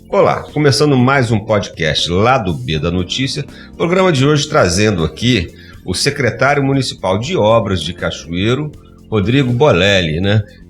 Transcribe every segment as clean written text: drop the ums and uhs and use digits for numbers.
Olá, começando mais um podcast Lado B da Notícia, programa de hoje trazendo aqui o secretário municipal de obras de Cachoeiro, Rodrigo Bolelli,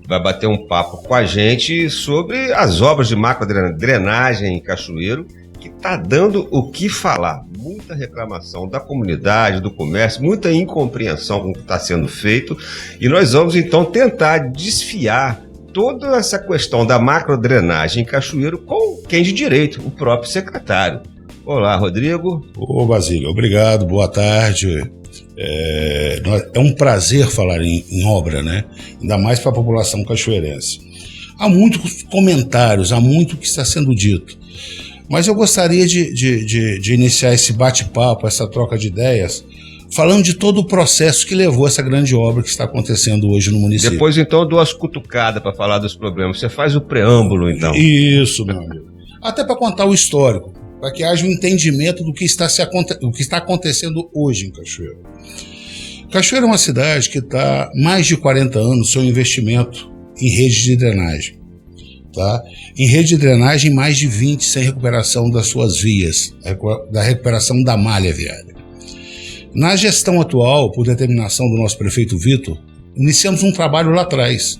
vai bater um papo com a gente sobre as obras de macro-drenagem em Cachoeiro, que está dando o que falar. Muita reclamação da comunidade, do comércio, muita incompreensão com o que está sendo feito, e nós vamos então tentar desfiar toda essa questão da macrodrenagem em Cachoeiro com quem de direito, o próprio secretário. Olá, Rodrigo. Ô, Basílio, obrigado, boa tarde. É um prazer falar em obra, ainda mais para a população cachoeirense. Há muitos comentários, há muito que está sendo dito, mas eu gostaria de iniciar esse bate-papo, essa troca de ideias, falando de todo o processo que levou essa grande obra que está acontecendo hoje no município. Depois, então, eu dou as cutucadas para falar dos problemas. Você faz o preâmbulo, então. Isso, meu amigo. Até para contar o histórico, para que haja um entendimento do que está acontecendo hoje em Cachoeiro. Cachoeiro é uma cidade que está há mais de 40 anos seu investimento em rede de drenagem. Tá? Em rede de drenagem, mais de 20 sem recuperação das suas vias, da recuperação da malha viária. Na gestão atual, por determinação do nosso prefeito Vitor, iniciamos um trabalho lá atrás,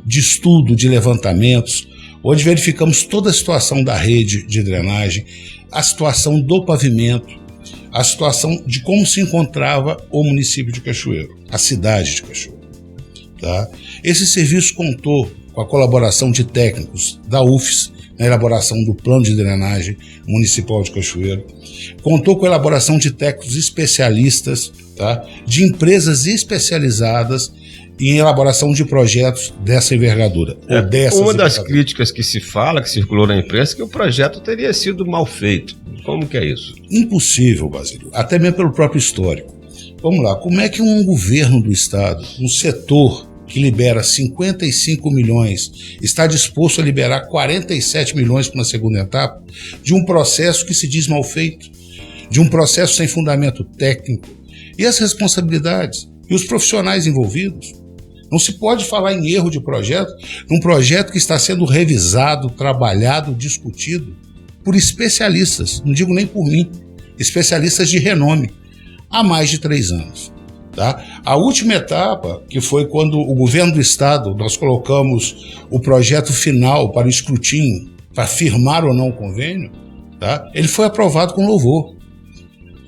de estudo, de levantamentos, onde verificamos toda a situação da rede de drenagem, a situação do pavimento, a situação de como se encontrava o município de Cachoeiro, a cidade de Cachoeiro. Tá? Esse serviço contou com a colaboração de técnicos da UFES, na elaboração do plano de drenagem municipal de Cachoeiro, contou com a elaboração de técnicos especialistas, tá? De empresas especializadas em elaboração de projetos dessa envergadura. Uma das críticas que se fala, que circulou na imprensa, é que o projeto teria sido mal feito. Como que é isso? Impossível, Basílio, até mesmo pelo próprio histórico. Vamos lá, como é que um governo do estado, um setor que libera 55 milhões, está disposto a liberar 47 milhões para uma segunda etapa, de um processo que se diz mal feito, de um processo sem fundamento técnico, e as responsabilidades, e os profissionais envolvidos? Não se pode falar em erro de projeto, num projeto que está sendo revisado, trabalhado, discutido por especialistas, não digo nem por mim, especialistas de renome, há mais de 3 anos. Tá? A última etapa, que foi quando o governo do estado, nós colocamos o projeto final para o escrutínio, para firmar ou não o convênio, tá? Ele foi aprovado com louvor.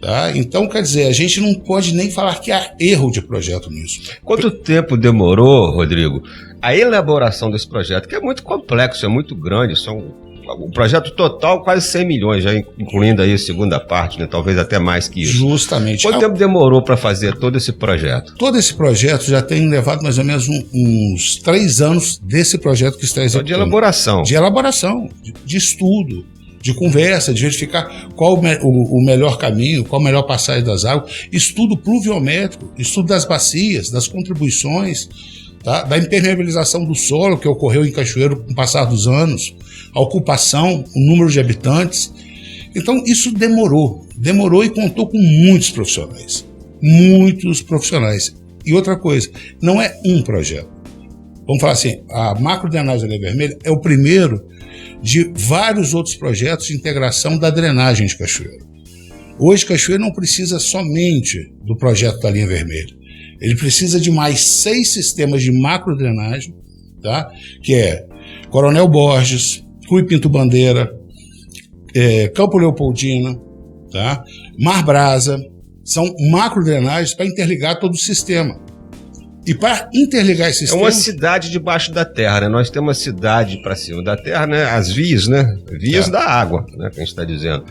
Tá? Então, quer dizer, a gente não pode nem falar que há erro de projeto nisso. Quanto tempo demorou, Rodrigo, a elaboração desse projeto, que é muito complexo, é muito grande, o projeto total quase 100 milhões, já incluindo aí a segunda parte, talvez até mais que isso. Justamente. Quanto tempo demorou para fazer todo esse projeto? Todo esse projeto já tem levado mais ou menos uns 3 anos desse projeto que está executando. De elaboração. De elaboração, de estudo, de conversa, de verificar qual o melhor caminho, qual a melhor passagem das águas, estudo pluviométrico, estudo das bacias, das contribuições, tá? Da impermeabilização do solo que ocorreu em Cachoeiro com o passar dos anos, a ocupação, o número de habitantes. Então isso demorou e contou com muitos profissionais. E outra coisa, não é um projeto. Vamos falar assim, a macrodrenagem da Ilha Vermelha é o primeiro de vários outros projetos de integração da drenagem de Cachoeiro. Hoje Cachoeiro não precisa somente do projeto da linha vermelha. Ele precisa de mais 6 sistemas de macrodrenagem, tá? Que é Coronel Borges, Rui Pinto Bandeira, Campo Leopoldina, tá? Mar Brasa, são macrodrenagens para interligar todo o sistema. E para interligar esse sistema... É uma cidade debaixo da terra, Nós temos uma cidade para cima da terra, As vias, Vias da água, que a gente está dizendo.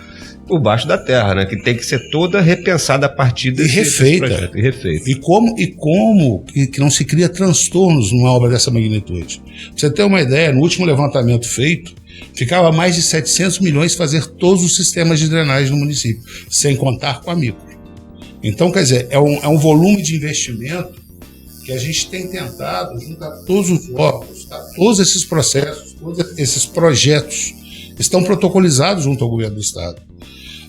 Por baixo da terra, que tem que ser toda repensada a partir desse projeto. E refeita. E como que não se cria transtornos numa obra dessa magnitude? Pra você ter uma ideia, no último levantamento feito, ficava mais de 700 milhões fazer todos os sistemas de drenagem no município, sem contar com a micro. Então, quer dizer, é um volume de investimento que a gente tem tentado juntar todos os órgãos, tá? Todos esses processos, todos esses projetos estão protocolizados junto ao governo do estado,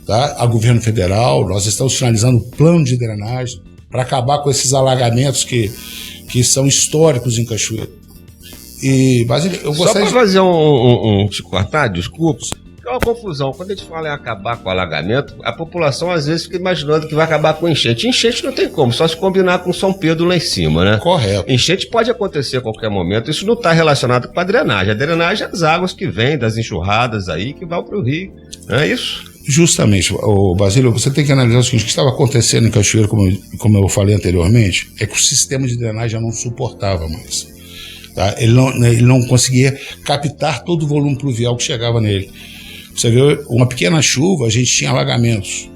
tá? Ao governo federal. Nós estamos finalizando o plano de drenagem para acabar com esses alagamentos que são históricos em Cachoeiro. E, Basílio, eu gostaria Só para fazer te cortar, desculpa. É uma confusão. Quando a gente fala em acabar com o alagamento, a população às vezes fica imaginando que vai acabar com enchente. Enchente não tem como, só se combinar com São Pedro lá em cima, né? Correto. Enchente pode acontecer a qualquer momento. Isso não está relacionado com a drenagem. A drenagem é as águas que vêm das enxurradas aí, que vão para o rio. Não é isso? Justamente, Basílio, você tem que analisar o seguinte: o que estava acontecendo em Cachoeiro, como eu falei anteriormente, é que o sistema de drenagem já não suportava mais. Tá? Ele não conseguia captar todo o volume pluvial que chegava nele. Você vê, uma pequena chuva, a gente tinha alagamentos.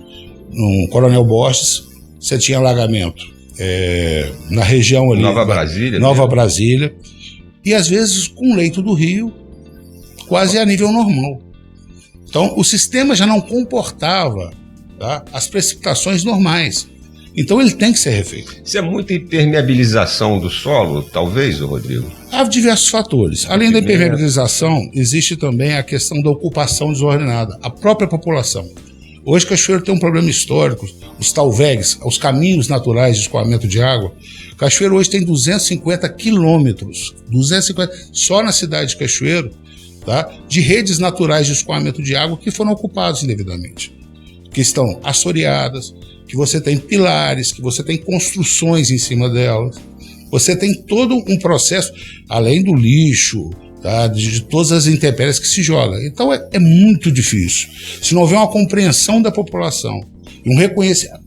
No Coronel Borges, você tinha alagamento na região ali. Nova Brasília. E às vezes com o leito do rio quase a nível normal. Então, o sistema já não comportava, tá, as precipitações normais. Então, ele tem que ser refeito. Isso é muita impermeabilização do solo, talvez, Rodrigo? Há diversos fatores. Além da impermeabilização, existe também a questão da ocupação desordenada, a própria população. Hoje, Cachoeiro tem um problema histórico, os talvegs, os caminhos naturais de escoamento de água. Cachoeiro hoje tem 250 quilômetros, 250 só na cidade de Cachoeiro, tá, de redes naturais de escoamento de água que foram ocupados indevidamente, que estão assoreadas, que você tem pilares, que você tem construções em cima delas, você tem todo um processo, além do lixo, tá, de todas as intempéries que se jogam. Então é muito difícil. Se não houver uma compreensão da população, um reconhecimento,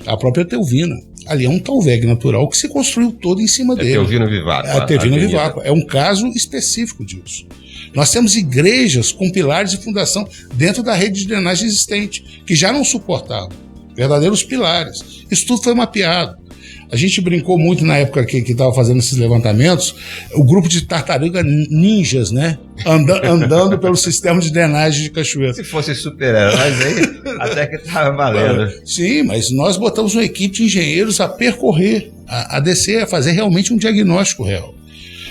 a própria Teuvina, ali é um talveg natural que se construiu todo em cima dele. Teuvina Viváqua. A Teuvina Viváqua. É um caso específico disso. Nós temos igrejas com pilares de fundação dentro da rede de drenagem existente, que já não suportavam, verdadeiros pilares. Isso tudo foi mapeado. A gente brincou muito na época que estava fazendo esses levantamentos, o grupo de tartaruga ninjas, né? Andando pelo sistema de drenagem de Cachoeiro. Se fosse super-heróis aí, até que estava valendo. Sim, mas nós botamos uma equipe de engenheiros a percorrer, a descer, a fazer realmente um diagnóstico real.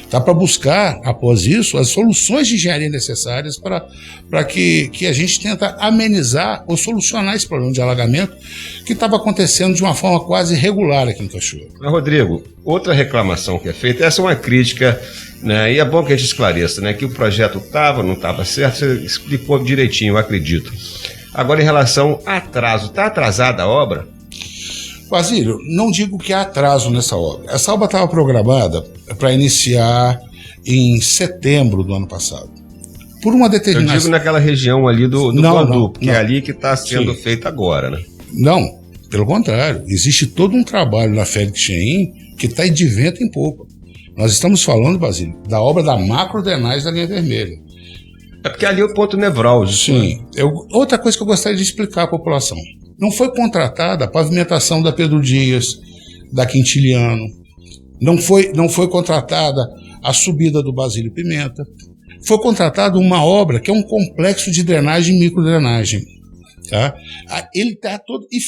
Tá, para buscar, após isso, as soluções de engenharia necessárias para que a gente tenta amenizar ou solucionar esse problema de alagamento que estava acontecendo de uma forma quase regular aqui em Cachoeiro. Mas, Rodrigo, outra reclamação que é feita, essa é uma crítica, né, e é bom que a gente esclareça, né, que o projeto não estava certo, você explicou direitinho, eu acredito. Agora, em relação a atraso, está atrasada a obra? Basílio, não digo que há atraso nessa obra. Essa obra estava programada para iniciar em setembro do ano passado. Por uma determinação... Eu digo naquela região ali do Guandu, porque é ali que está sendo feito agora, né? Não, pelo contrário. Existe todo um trabalho na Félix Cheim que está de vento em popa. Nós estamos falando, Basílio, da obra da macrodrenagem da linha vermelha. É porque ali é o ponto nevrálgico. Sim. Outra coisa que eu gostaria de explicar à população. Não foi contratada a pavimentação da Pedro Dias, da Quintiliano, não foi contratada a subida do Basílio Pimenta, foi contratada uma obra que é um complexo de drenagem e microdrenagem. Tá? Ele está todo. E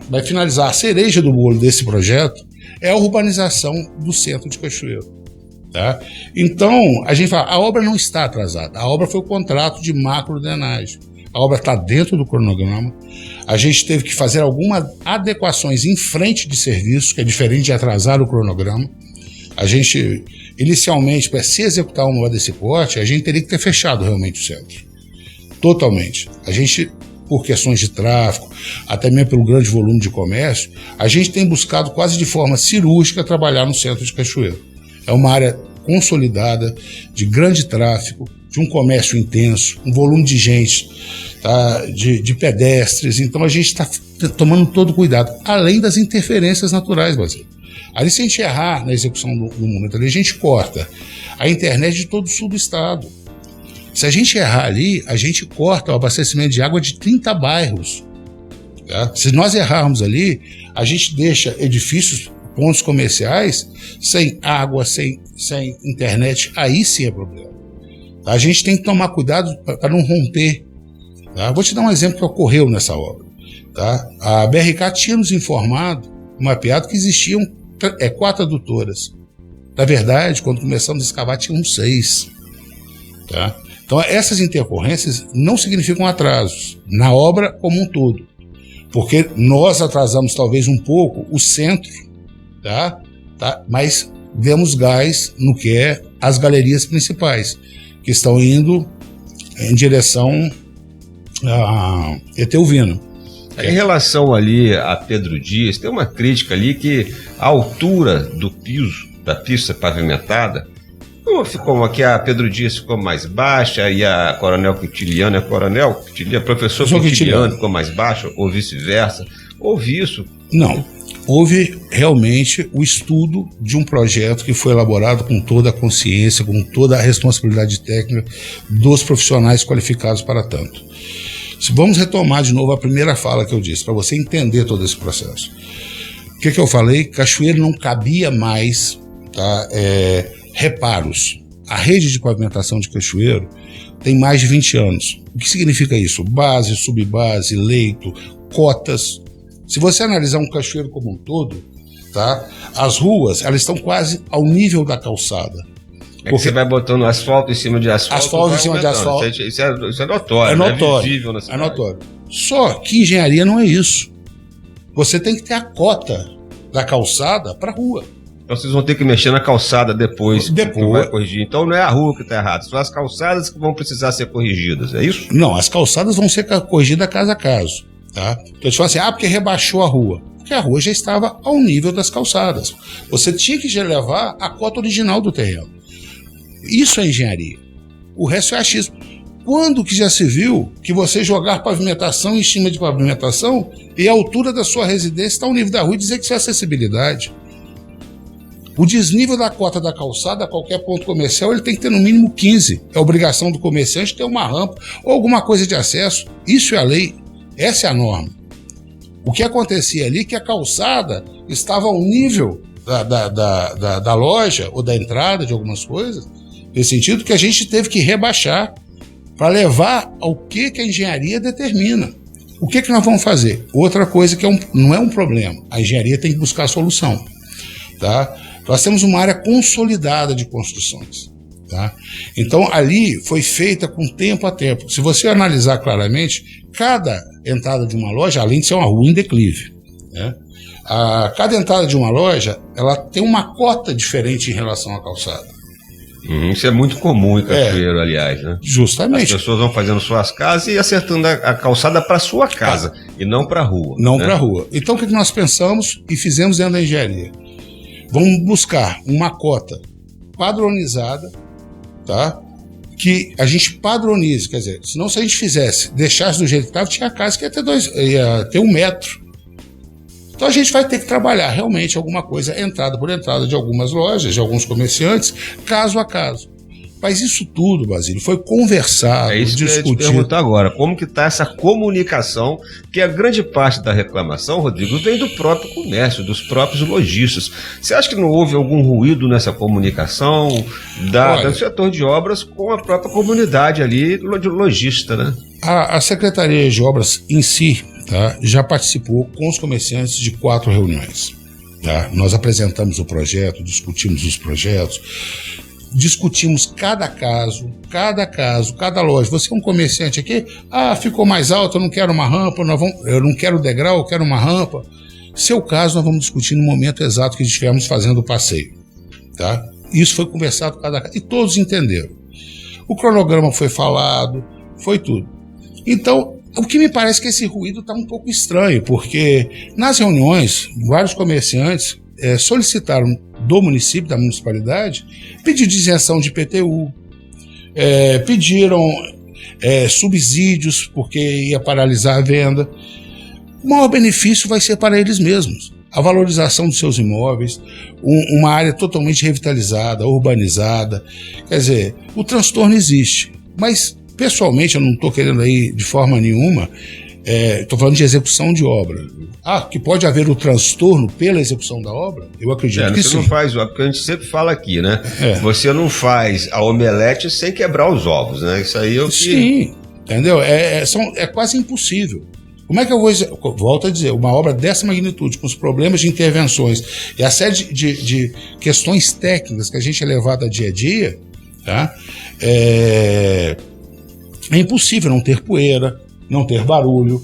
vai finalizar a cereja do bolo desse projeto, é a urbanização do centro de Cachoeiro. Tá? Então, a gente fala, a obra não está atrasada, a obra foi o contrato de macrodrenagem. A obra está dentro do cronograma. A gente teve que fazer algumas adequações em frente de serviço, que é diferente de atrasar o cronograma. A gente, inicialmente, para se executar uma obra desse porte, a gente teria que ter fechado realmente o centro. Totalmente. A gente, por questões de tráfego, até mesmo pelo grande volume de comércio, a gente tem buscado quase de forma cirúrgica trabalhar no centro de Cachoeiro. É uma área consolidada, de grande tráfego, de um comércio intenso, um volume de gente, tá, de pedestres. Então a gente está tomando todo cuidado, além das interferências naturais, Basílio. Ali, se a gente errar na execução do momento ali, a gente corta a internet de todo o sul do estado. Se a gente errar ali, a gente corta o abastecimento de água de 30 bairros. Tá? Se nós errarmos ali, a gente deixa edifícios, pontos comerciais, sem água, sem internet. Aí sim é problema. A gente tem que tomar cuidado para não romper. Tá? Vou te dar um exemplo que ocorreu nessa obra. Tá? A BRK tinha nos informado, mapeado, que existiam 4 adutoras. Na verdade, quando começamos a escavar, tinham 6. Tá? Então, essas intercorrências não significam atrasos na obra como um todo. Porque nós atrasamos talvez um pouco o centro, tá? Mas demos gás no que é as galerias principais, que estão indo em direção a Etelvina. Em relação ali a Pedro Dias, tem uma crítica ali que a altura do piso da pista pavimentada ficou aqui, a Pedro Dias ficou mais baixa e a Coronel Quintiliano, professor Quintiliano ficou mais baixa, ou vice-versa. Houve isso? Não. Houve realmente o estudo de um projeto que foi elaborado com toda a consciência, com toda a responsabilidade técnica dos profissionais qualificados para tanto. Vamos retomar de novo a primeira fala que eu disse, para você entender todo esse processo. O que eu falei? Cachoeiro não cabia mais, tá, reparos. A rede de pavimentação de Cachoeiro tem mais de 20 anos. O que significa isso? Base, subbase, leito, cotas. Se você analisar um Cachoeiro como um todo, tá, as ruas elas estão quase ao nível da calçada. Porque você vai botando asfalto em cima de asfalto. Asfalto em cima de asfalto. Isso é notório. É notório. É visível na cidade. É notório. Só que engenharia não é isso. Você tem que ter a cota da calçada para a rua. Então vocês vão ter que mexer na calçada depois. Vai corrigir. Então não é a rua que está errada, são as calçadas que vão precisar ser corrigidas, é isso? Não, as calçadas vão ser corrigidas caso a caso. Tá? Então te falo assim, porque rebaixou a rua. Porque a rua já estava ao nível das calçadas. Você tinha que já levar a cota original do terreno. Isso é engenharia. O resto é achismo. Quando que já se viu que você jogar pavimentação em cima de pavimentação e a altura da sua residência está ao nível da rua e dizer que isso é acessibilidade? O desnível da cota da calçada a qualquer ponto comercial ele tem que ter no mínimo 15. É obrigação do comerciante ter uma rampa ou alguma coisa de acesso. Isso é a lei. Essa é a norma. O que acontecia ali é que a calçada estava ao nível da loja ou da entrada de algumas coisas, nesse sentido que a gente teve que rebaixar para levar ao que a engenharia determina. O que nós vamos fazer? Outra coisa que não é um problema. A engenharia tem que buscar a solução. Tá? Nós temos uma área consolidada de construções. Tá? Então, ali foi feita com tempo a tempo. Se você analisar claramente, cada entrada de uma loja, além de ser uma rua em declive, né? Cada entrada de uma loja ela tem uma cota diferente em relação à calçada. Isso é muito comum em Cachoeiro, aliás, né? Justamente. As pessoas vão fazendo suas casas e acertando a calçada para sua casa e não para a rua. Não, né? Para a rua. Então o que nós pensamos e fizemos dentro da engenharia? Vamos buscar uma cota padronizada, tá? Que a gente padronize, quer dizer, senão se a gente deixasse do jeito que estava, tinha casa que ia ter 1 metro. Então a gente vai ter que trabalhar realmente alguma coisa, entrada por entrada de algumas lojas, de alguns comerciantes, caso a caso. Mas isso tudo, Basílio, foi conversado, discutido. Que eu ia te perguntar agora, como que está essa comunicação, que a grande parte da reclamação, Rodrigo, vem do próprio comércio, dos próprios lojistas. Você acha que não houve algum ruído nessa comunicação do setor de obras com a própria comunidade ali de lojista, né? A Secretaria de Obras em si, tá, já participou com os comerciantes de 4 reuniões. Tá? Nós apresentamos o projeto, discutimos os projetos, discutimos cada caso, cada loja. Você é um comerciante aqui, ficou mais alto, eu não quero uma rampa, eu não quero degrau, eu quero uma rampa. Seu caso nós vamos discutir no momento exato que estivermos fazendo o passeio. Tá? Isso foi conversado cada caso e todos entenderam. O cronograma foi falado, foi tudo. Então, o que me parece que esse ruído está um pouco estranho, porque nas reuniões, vários comerciantes solicitaram do município, da municipalidade, pedido de isenção de IPTU, pediram subsídios, porque ia paralisar a venda. O maior benefício vai ser para eles mesmos. A valorização dos seus imóveis, uma área totalmente revitalizada, urbanizada. Quer dizer, o transtorno existe, mas pessoalmente eu não estou querendo aí de forma nenhuma, estou falando de execução de obra. Que pode haver o transtorno pela execução da obra? Eu acredito que você sim. Não faz, porque a gente sempre fala aqui, né? Você não faz a omelete sem quebrar os ovos, né? Isso aí é o que... Sim, entendeu? É quase impossível. Como é que eu vou... Volto a dizer, uma obra dessa magnitude, com os problemas de intervenções e a série de questões técnicas que a gente é levado a dia a dia, tá? É impossível não ter poeira, não ter barulho,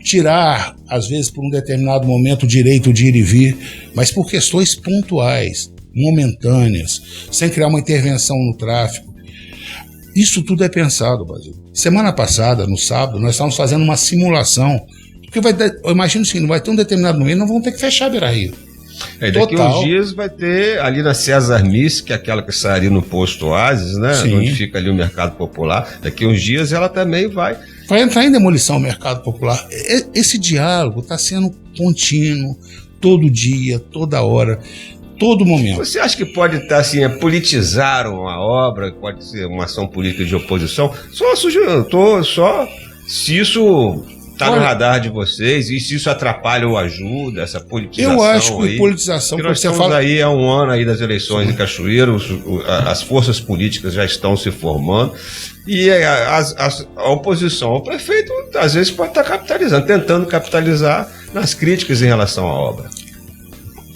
tirar, às vezes, por um determinado momento, o direito de ir e vir, mas por questões pontuais, momentâneas, sem criar uma intervenção no tráfego. Isso tudo é pensado, Basílio. Semana passada, no sábado, nós estávamos fazendo uma simulação, porque eu imagino assim, não vai ter um determinado momento, não vão ter que fechar a Beira-Rio. Daqui uns dias vai ter ali na César Miss, que é aquela que sai ali no posto Oasis, né? Sim. Onde fica ali o Mercado Popular. Daqui uns dias ela também vai entrar em demolição o Mercado Popular. Esse diálogo está sendo contínuo, todo dia, toda hora, todo momento. Você acha que pode estar assim, politizar uma obra, pode ser uma ação política de oposição? Só se isso está no radar de vocês e se isso atrapalha ou ajuda, essa politização. Eu acho que aí, politização... que nós estamos aí há um ano aí das eleições em Cachoeiro, as forças políticas já estão se formando e a oposição ao prefeito às vezes pode estar capitalizando, tentando capitalizar nas críticas em relação à obra.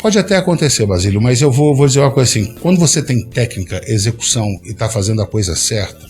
Pode até acontecer, Basílio, mas eu vou dizer uma coisa assim, quando você tem técnica, execução e está fazendo a coisa certa,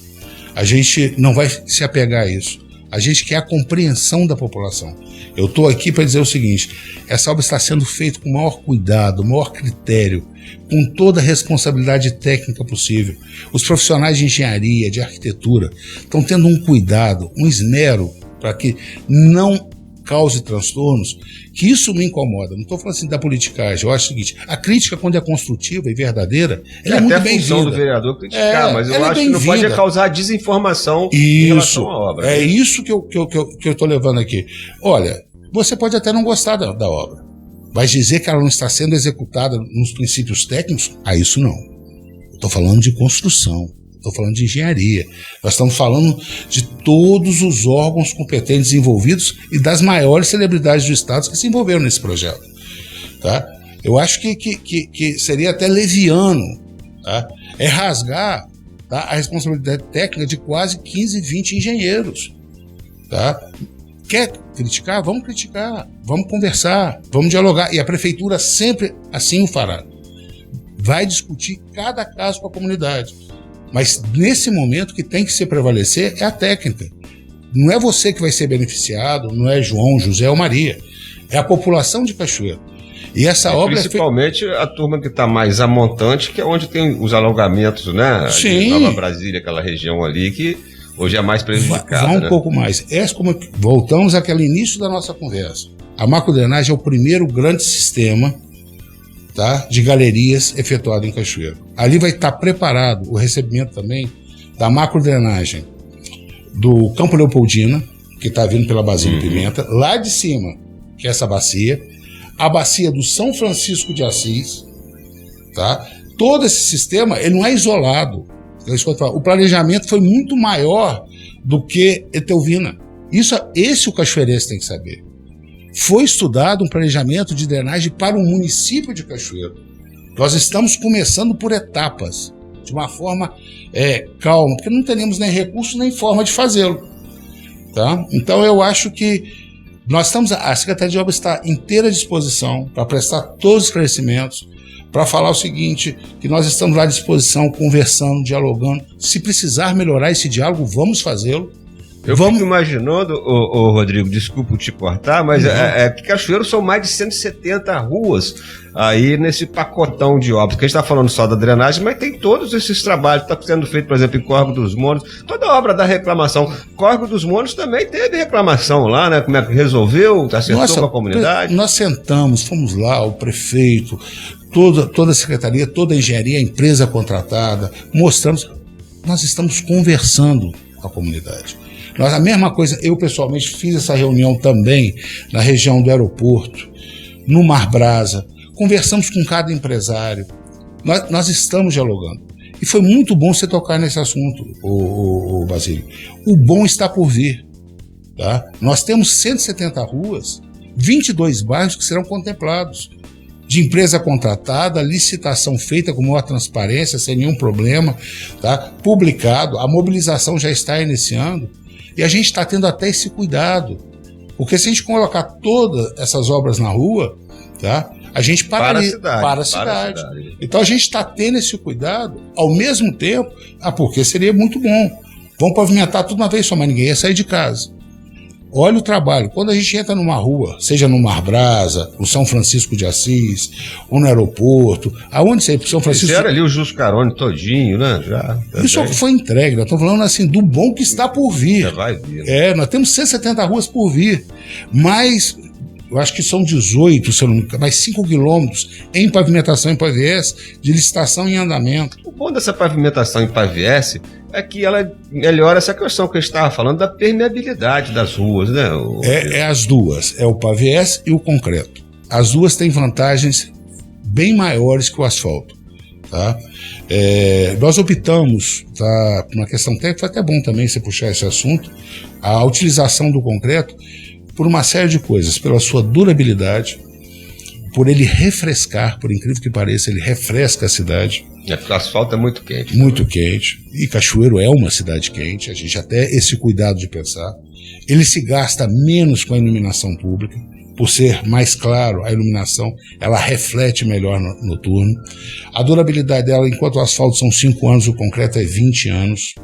a gente não vai se apegar a isso. A gente quer a compreensão da população. Eu estou aqui para dizer o seguinte, essa obra está sendo feita com o maior cuidado, o maior critério, com toda a responsabilidade técnica possível. Os profissionais de engenharia, de arquitetura, estão tendo um cuidado, um esmero para que não cause transtornos, que isso me incomoda. Não estou falando assim da politicagem. Eu acho o seguinte, a crítica, quando é construtiva e verdadeira, ela é muito bem-vinda. É até a função do vereador criticar, mas eu acho que não pode causar desinformação em relação à obra. É isso que eu estou levando aqui. Olha, você pode até não gostar da obra, mas dizer que ela não está sendo executada nos princípios técnicos, isso não. Eu estou falando de construção. Estou falando de engenharia. Nós estamos falando de todos os órgãos competentes envolvidos e das maiores celebridades do Estado que se envolveram nesse projeto. Tá? Eu acho que seria até leviano, tá? Rasgar, tá, a responsabilidade técnica de quase 15, 20 engenheiros. Tá? Quer criticar? Vamos criticar. Vamos conversar. Vamos dialogar. E a prefeitura sempre assim o fará. Vai discutir cada caso com a comunidade. Mas nesse momento que tem que se prevalecer é a técnica. Não é você que vai ser beneficiado, não é João, José ou Maria. É a população de Cachoeiro. E essa obra principalmente a turma que está mais a montante, que é onde tem os alongamentos, né? Sim. Nova Brasília, aquela região ali que hoje é mais prejudicada. Vai um pouco mais. Voltamos àquele início da nossa conversa. A macrodrenagem é o primeiro grande sistema, tá, de galerias efetuado em Cachoeiro. Ali vai estar preparado o recebimento também da macrodrenagem do Campo Leopoldina, que está vindo pela Basílio Pimenta, lá de cima, que é essa bacia, a bacia do São Francisco de Assis, tá? Todo esse sistema, ele não é isolado. O planejamento foi muito maior do que Etelvina. Esse o cachoeirense tem que saber. Foi estudado um planejamento de drenagem para o município de Cachoeiro. Nós estamos começando por etapas, de uma forma calma, porque não teremos nem recurso nem forma de fazê-lo. Tá? Então eu acho que a Secretaria de Obras está inteira à disposição para prestar todos os esclarecimentos, para falar o seguinte, que nós estamos lá à disposição, conversando, dialogando. Se precisar melhorar esse diálogo, vamos fazê-lo. Fico imaginando, Rodrigo, desculpa te cortar, mas que Cachoeiro são mais de 170 ruas aí nesse pacotão de obras, que a gente está falando só da drenagem, mas tem todos esses trabalhos que estão sendo feitos, por exemplo, em Córrego dos Monos, toda a obra da reclamação. Córrego dos Monos também teve reclamação lá, né? Como é que resolveu, acertou com a comunidade? Nós sentamos, fomos lá, o prefeito, toda a secretaria, toda a engenharia, a empresa contratada, mostramos, nós estamos conversando com a comunidade. A mesma coisa, eu pessoalmente fiz essa reunião também na região do aeroporto, no Mar Brasa, conversamos com cada empresário, nós estamos dialogando. E foi muito bom você tocar nesse assunto, Basílio. O bom está por vir. Tá? Nós temos 170 ruas, 22 bairros que serão contemplados. De empresa contratada, licitação feita com maior transparência, sem nenhum problema, tá? Publicado, a mobilização já está iniciando. E a gente está tendo até esse cuidado, porque se a gente colocar todas essas obras na rua, tá, a gente para a cidade. Então a gente está tendo esse cuidado, ao mesmo tempo, porque seria muito bom. Vamos pavimentar tudo uma vez só, mas ninguém ia sair de casa. Olha o trabalho. Quando a gente entra numa rua, seja no Mar Brasa, no São Francisco de Assis, ou no aeroporto, aonde você São Francisco... Fizeram ali o Juscarone todinho, né? Já, isso foi entregue. Nós estamos falando assim do bom que está por vir. Já vai vir. Né? Nós temos 170 ruas por vir. Mas... eu acho que são 18, se eu não me engano, mais 5 quilômetros em pavimentação em PAVS, de licitação em andamento. O bom dessa pavimentação em PAVS é que ela melhora essa questão que a gente estava falando da permeabilidade das ruas, né? É as duas, é o PAVS e o concreto. As duas têm vantagens bem maiores que o asfalto. Tá? Nós optamos, tá, por uma questão técnica, foi até bom também você puxar esse assunto, a utilização do concreto por uma série de coisas, pela sua durabilidade, por ele refrescar, por incrível que pareça, ele refresca a cidade. Porque o asfalto é muito quente. Muito quente. E Cachoeiro é uma cidade quente, a gente até esse cuidado de pensar. Ele se gasta menos com a iluminação pública, por ser mais claro, a iluminação, ela reflete melhor no noturno. A durabilidade dela, enquanto o asfalto são 5 anos, o concreto é 20 anos.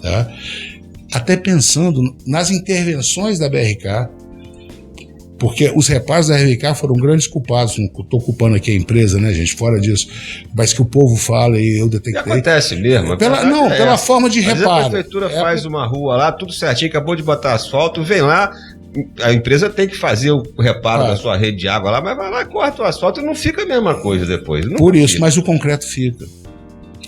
Tá? Até pensando nas intervenções da BRK, porque os reparos da RVK foram grandes culpados. Não estou culpando aqui a empresa, né, gente? Fora disso. Mas que o povo fala e eu detectei. E acontece mesmo. Pela forma de reparo. A prefeitura faz uma rua lá, tudo certinho, acabou de botar asfalto, vem lá, a empresa tem que fazer o reparo da sua rede de água lá, mas vai lá, corta o asfalto e não fica a mesma coisa depois. Por isso, mas o concreto fica.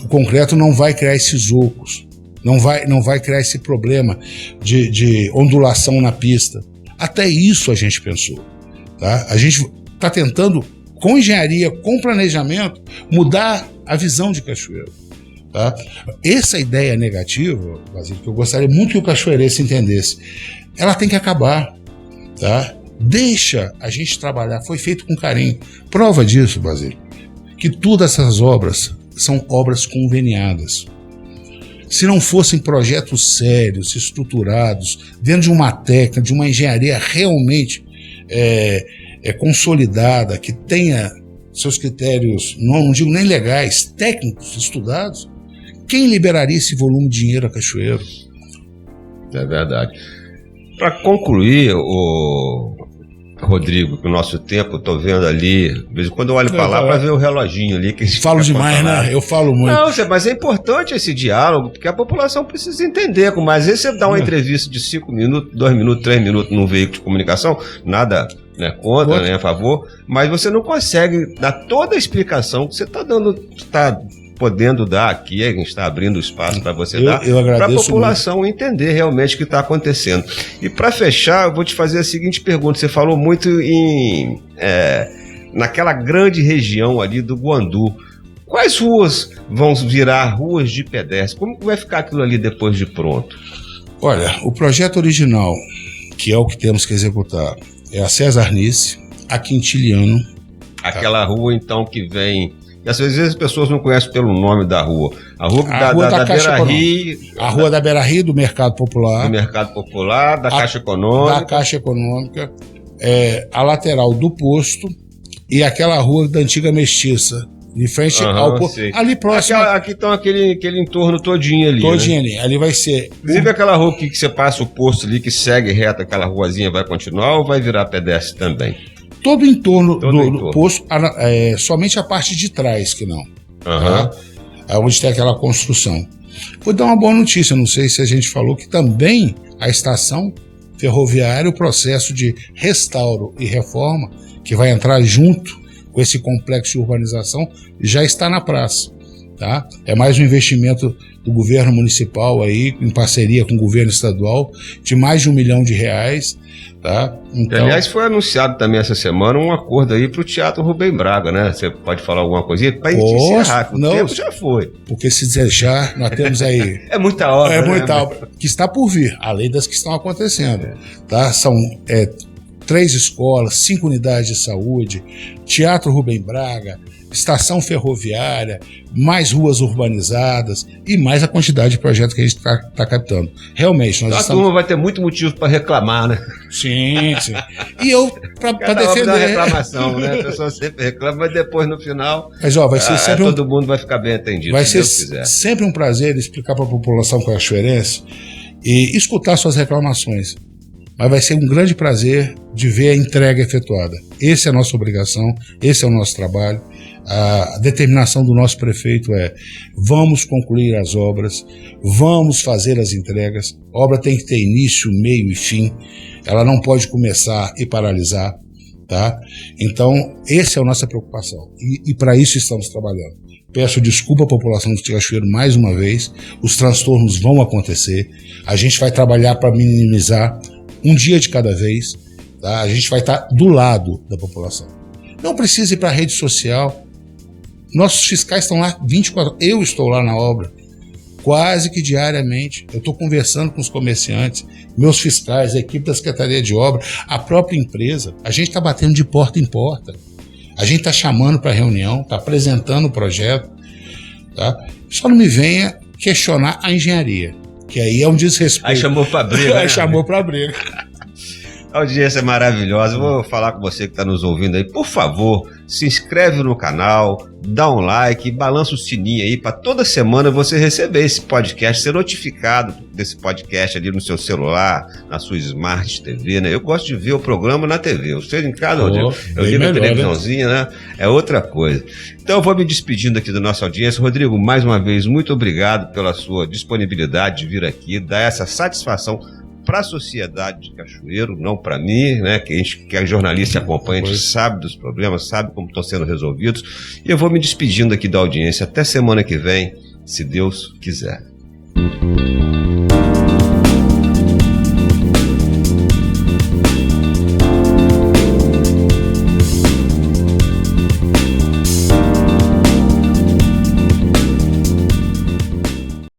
O concreto não vai criar esses ocos. Não vai criar esse problema de ondulação na pista. Até isso a gente pensou. Tá? A gente está tentando, com engenharia, com planejamento, mudar a visão de Cachoeiro. Tá? Essa ideia negativa, Basílio, que eu gostaria muito que o cachoeirense entendesse, ela tem que acabar. Tá? Deixa a gente trabalhar, foi feito com carinho. Prova disso, Basílio, que todas essas obras são obras conveniadas. Se não fossem projetos sérios, estruturados, dentro de uma técnica, de uma engenharia realmente consolidada, que tenha seus critérios, não digo nem legais, técnicos, estudados, quem liberaria esse volume de dinheiro a Cachoeiro? É verdade. Para concluir, Rodrigo, que o nosso tempo, eu tô vendo ali, de vez em quando eu olho para lá para ver o reloginho ali. Que falo demais, né? Eu falo muito. Não, mas é importante esse diálogo, porque a população precisa entender. Mas aí você dá uma entrevista de 5 minutos, 2 minutos, 3 minutos num veículo de comunicação, nada, né, contra, nem a favor, mas você não consegue dar toda a explicação que você está dando, está podendo dar aqui, a gente está abrindo espaço para você dar, para a população muito entender realmente o que está acontecendo. E para fechar, eu vou te fazer a seguinte pergunta: você falou muito naquela grande região ali do Guandu. Quais ruas vão virar ruas de pedestre? Como que vai ficar aquilo ali depois de pronto? Olha, o projeto original, que é o que temos que executar, é a César Nice, a Quintiliano. Aquela rua, então, que vem... E às vezes as pessoas não conhecem pelo nome da rua. A rua da Beira-Rio. A rua da Beira-Rio, do Mercado Popular. Do Mercado Popular, da Caixa Econômica. Da Caixa Econômica. A lateral do posto e aquela rua da Antiga Mestiça. De frente ao posto. Ali próximo. Aqui estão aquele entorno todinho ali. Todinho, né? Ali vai ser. Inclusive aquela rua que você passa o posto ali, que segue reto, aquela ruazinha vai continuar ou vai virar pedestre também? Todo o entorno do posto, somente a parte de trás que não. Tá? Onde tem aquela construção. Vou dar uma boa notícia, não sei se a gente falou, que também a estação ferroviária, o processo de restauro e reforma, que vai entrar junto com esse complexo de urbanização, já está na praça. Tá? É mais um investimento do governo municipal aí, em parceria com o governo estadual, de mais de R$1 milhão. Tá? Então, aliás, foi anunciado também essa semana um acordo aí para o Teatro Rubem Braga, né? Você pode falar alguma coisinha? Para encerrar, o tempo já foi. Porque se desejar, nós temos aí... é muita obra, É muita obra, que está por vir, além das que estão acontecendo. Tá? São 3 escolas, 5 unidades de saúde, Teatro Rubem Braga, estação ferroviária, mais ruas urbanizadas e mais a quantidade de projetos que a gente está captando. Realmente, nós estamos... A turma vai ter muito motivo para reclamar, né? Sim, sim. E eu, para defender... Uma reclamação, né? A pessoa sempre reclama, mas depois, no final, mas, vai ser sempre todo mundo vai ficar bem atendido, vai se ser Deus quiser. Sempre um prazer explicar para a população cachoeirense e escutar suas reclamações. mas vai ser um grande prazer de ver a entrega efetuada. Essa é a nossa obrigação, esse é o nosso trabalho. A determinação do nosso prefeito é: vamos concluir as obras, vamos fazer as entregas. A obra tem que ter início, meio e fim, ela não pode começar e paralisar, tá? Então, essa é a nossa preocupação e para isso estamos trabalhando. Peço desculpa à população de Cachoeiro mais uma vez, os transtornos vão acontecer, a gente vai trabalhar para minimizar um dia de cada vez, tá? A gente vai estar do lado da população. Não precisa ir para a rede social, nossos fiscais estão lá 24 horas, eu estou lá na obra, quase que diariamente, eu estou conversando com os comerciantes, meus fiscais, a equipe da Secretaria de Obra, a própria empresa, a gente está batendo de porta em porta, a gente está chamando para reunião, está apresentando o projeto, tá? Só não me venha questionar a engenharia, que aí é um desrespeito. Aí chamou para briga. Aí chamou para briga. A audiência é maravilhosa. Eu vou falar com você que está nos ouvindo aí. Por favor, se inscreve no canal, dá um like, balança o sininho aí para toda semana você receber esse podcast, ser notificado desse podcast ali no seu celular, na sua Smart TV, né? Eu gosto de ver o programa na TV. Você em casa, eu ligo a televisãozinha, né? É outra coisa. Então eu vou me despedindo aqui da nossa audiência. Rodrigo, mais uma vez, muito obrigado pela sua disponibilidade de vir aqui, dar essa satisfação para a sociedade de Cachoeiro, não para mim, né? Que é jornalista e acompanha, a gente sabe dos problemas, sabe como estão sendo resolvidos. E eu vou me despedindo aqui da audiência. Até semana que vem, se Deus quiser.